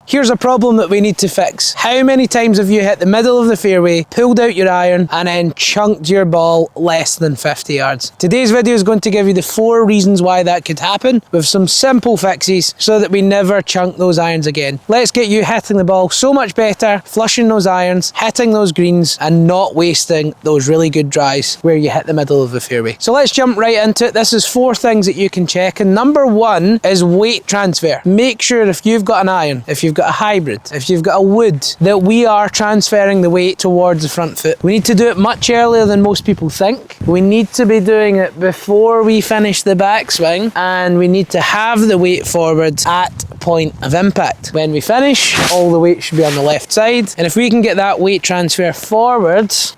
Here's a problem that we need to fix. How many times have you hit the middle of the fairway, pulled out your iron, and then chunked your ball less than 50 yards? Today's video is going to give you the 4 reasons why that could happen with some simple fixes so that we never chunk those irons again. Let's get you hitting the ball so much better, flushing those irons, hitting those greens, and not wasting those really good drives where you hit the middle of the fairway. So let's jump right into it. This is 4 things that you can check, and number 1 is weight transfer. Make sure if you've got an iron, if you've got a hybrid, if you've got a wood, that we are transferring the weight towards the front foot. We need to do it much earlier than most people think. We need to be doing it before we finish the backswing, and we need to have the weight forward at point of impact. When we finish, all the weight should be on the left side, and if we can get that weight transfer forwards,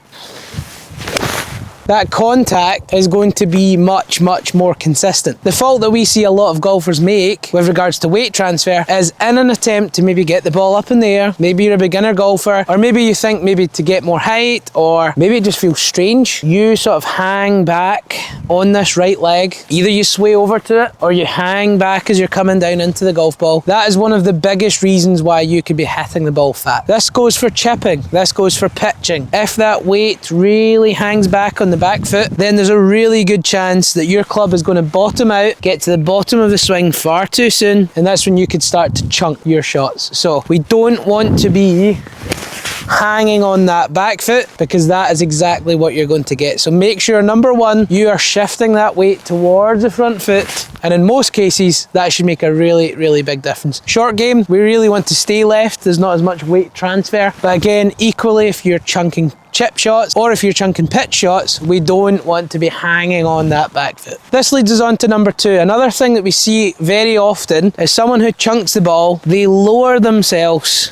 that contact is going to be much more consistent. The fault that we see a lot of golfers make with regards to weight transfer is in an attempt to maybe get the ball up in the air, maybe you're a beginner golfer, or maybe you think maybe to get more height, or maybe it just feels strange. You sort of hang back on this right leg. Either you sway over to it, or you hang back as you're coming down into the golf ball. That is one of the biggest reasons why you could be hitting the ball fat. This goes for chipping, this goes for pitching. If that weight really hangs back on the back foot, then there's a really good chance that your club is going to bottom out, get to the bottom of the swing far too soon, and that's when you could start to chunk your shots. So we don't want to be hanging on that back foot, because that is exactly what you're going to get. So make sure, number 1, you are shifting that weight towards the front foot, and in most cases that should make a really big difference. Short game, we really want to stay left. There's not as much weight transfer, but again, equally, if you're chunking chip shots or if you're chunking pitch shots, we don't want to be hanging on that back foot. This leads us on to number 2. Another thing that we see very often is someone who chunks the ball, they lower themselves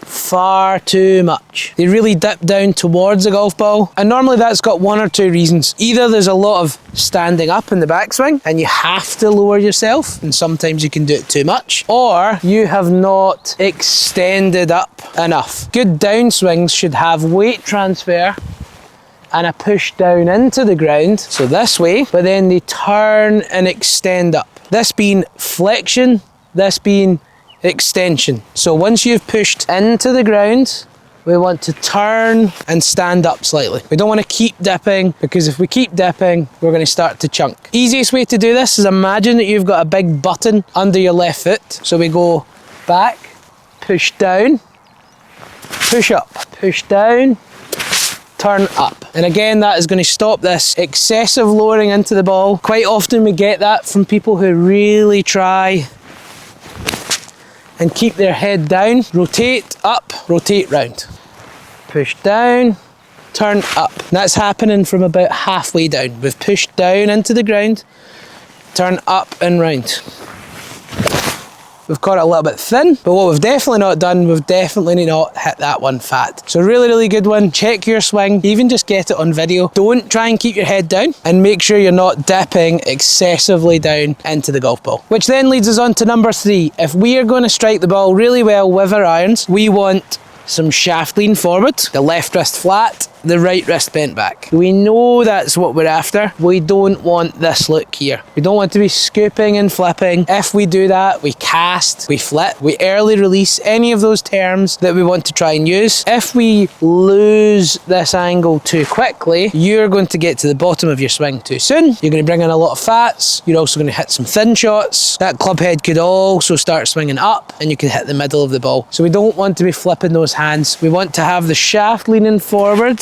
far too much. They really dip down towards the golf ball, and normally that's got 1 or 2 reasons. Either there's a lot of standing up in the backswing and you have to lower yourself, and sometimes you can do it too much, or you have not extended up enough. Good downswings should have weight transfer and a push down into the ground, so this way, but then they turn and extend up. This being flexion, this being extension. So once you've pushed into the ground, we want to turn and stand up slightly. We don't want to keep dipping, because if we keep dipping, we're going to start to chunk. Easiest way to do this is imagine that you've got a big button under your left foot. So we go back, push down, push up, push down, turn up. And again, that is going to stop this excessive lowering into the ball. Quite often we get that from people who really try and keep their head down. Rotate up, rotate round. Push down, turn up. And that's happening from about halfway down. We've pushed down into the ground, turn up and round. We've caught it a little bit thin, but what we've definitely not done, we've definitely not hit that one fat. So really good one. Check your swing, even just get it on video. Don't try and keep your head down, and make sure you're not dipping excessively down into the golf ball. Which then leads us on to number 3. If we are going to strike the ball really well with our irons, we want some shaft lean forward, the left wrist flat, the right wrist bent back. We know that's what we're after. We don't want this look here. We don't want to be scooping and flipping. If we do that, we cast, we flip, we early release, any of those terms that we want to try and use. If we lose this angle too quickly, you're going to get to the bottom of your swing too soon. You're going to bring in a lot of fats. You're also going to hit some thin shots. That club head could also start swinging up, and you could hit the middle of the ball. So we don't want to be flipping those hands. We want to have the shaft leaning forward,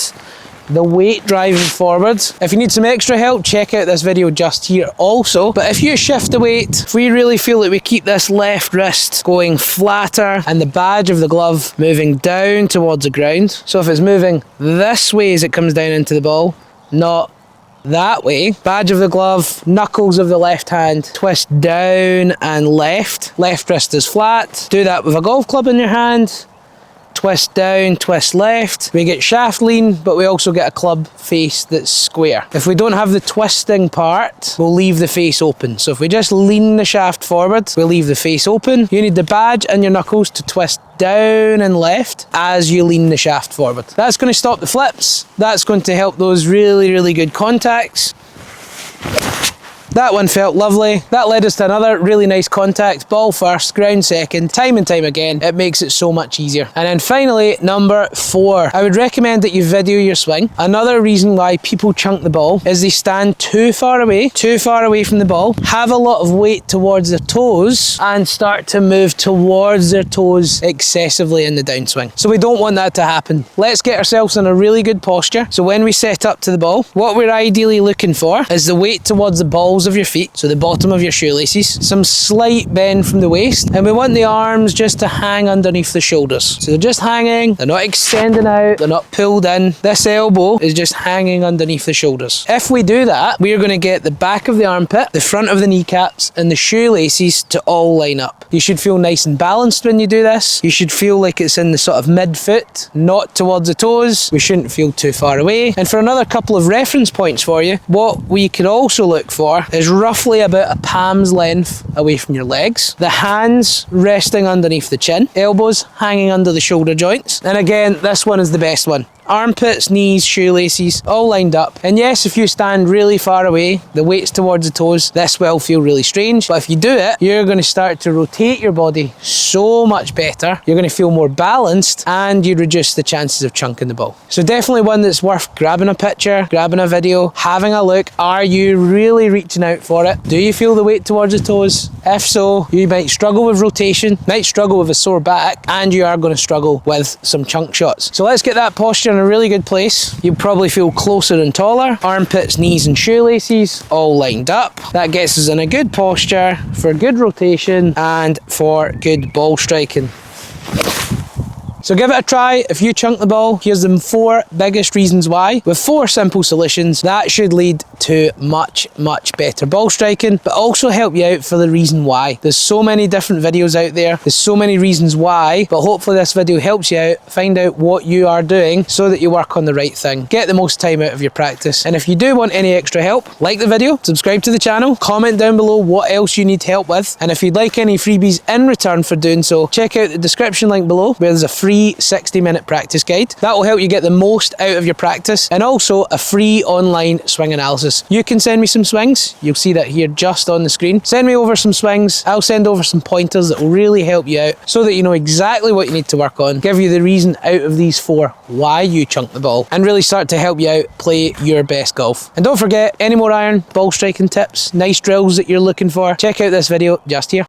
the weight driving forwards. If you need some extra help, check out this video just here also. But if you shift the weight, if we really feel that we keep this left wrist going flatter and the badge of the glove moving down towards the ground, so if it's moving this way as it comes down into the ball, not that way, badge of the glove, knuckles of the left hand, twist down and left wrist is flat. Do that with a golf club in your hand. Twist down, twist left. We get shaft lean, but we also get a club face that's square. If we don't have the twisting part, we'll leave the face open. So if we just lean the shaft forward, we'll leave the face open. You need the badge and your knuckles to twist down and left as you lean the shaft forward. That's going to stop the flips. That's going to help those really good contacts. That one felt lovely. That led us to another really nice contact. Ball first, ground second, time and time again. It makes it so much easier. And then finally, number 4. I would recommend that you video your swing. Another reason why people chunk the ball is they stand too far away from the ball, have a lot of weight towards their toes, and start to move towards their toes excessively in the downswing. So we don't want that to happen. Let's get ourselves in a really good posture. So when we set up to the ball, what we're ideally looking for is the weight towards the balls of your feet, so the bottom of your shoelaces, some slight bend from the waist, and we want the arms just to hang underneath the shoulders. So they're just hanging, they're not extending out, they're not pulled in. This elbow is just hanging underneath the shoulders. If we do that, we're going to get the back of the armpit, the front of the kneecaps, and the shoelaces to all line up. You should feel nice and balanced when you do this. You should feel like it's in the sort of mid-foot, not towards the toes. We shouldn't feel too far away. And for another couple of reference points for you, what we could also look for is roughly about a palm's length away from your legs. The hands resting underneath the chin, elbows hanging under the shoulder joints. And again, this one is the best one. Armpits, knees, shoelaces, all lined up. And yes, if you stand really far away, the weight's towards the toes, this will feel really strange. But if you do it, you're going to start to rotate your body so much better. You're going to feel more balanced, and you reduce the chances of chunking the ball. So definitely one that's worth grabbing a picture, grabbing a video, having a look. Are you really reaching out for it? Do you feel the weight towards the toes? If so, you might struggle with rotation, might struggle with a sore back, and you are going to struggle with some chunk shots. So let's get that posture in a really good place. You'll probably feel closer and taller. Armpits, knees and shoelaces all lined up. That gets us in a good posture for good rotation and for good ball striking. So give it a try. If you chunk the ball, here's the 4 biggest reasons why. With 4 simple solutions, that should lead to much better ball striking, but also help you out for the reason why. There's so many different videos out there. There's so many reasons why, but hopefully this video helps you out, find out what you are doing so that you work on the right thing. Get the most time out of your practice. And if you do want any extra help, like the video, subscribe to the channel, comment down below what else you need help with. And if you'd like any freebies in return for doing so, check out the description link below where there's a free 60-minute practice guide. That will help you get the most out of your practice, and also a free online swing analysis. You can send me some swings. You'll see that here just on the screen. Send me over some swings. I'll send over some pointers that will really help you out so that you know exactly what you need to work on, give you the reason out of these 4 why you chunk the ball, and really start to help you out play your best golf. And don't forget, any more iron, ball striking tips, nice drills that you're looking for, check out this video just here.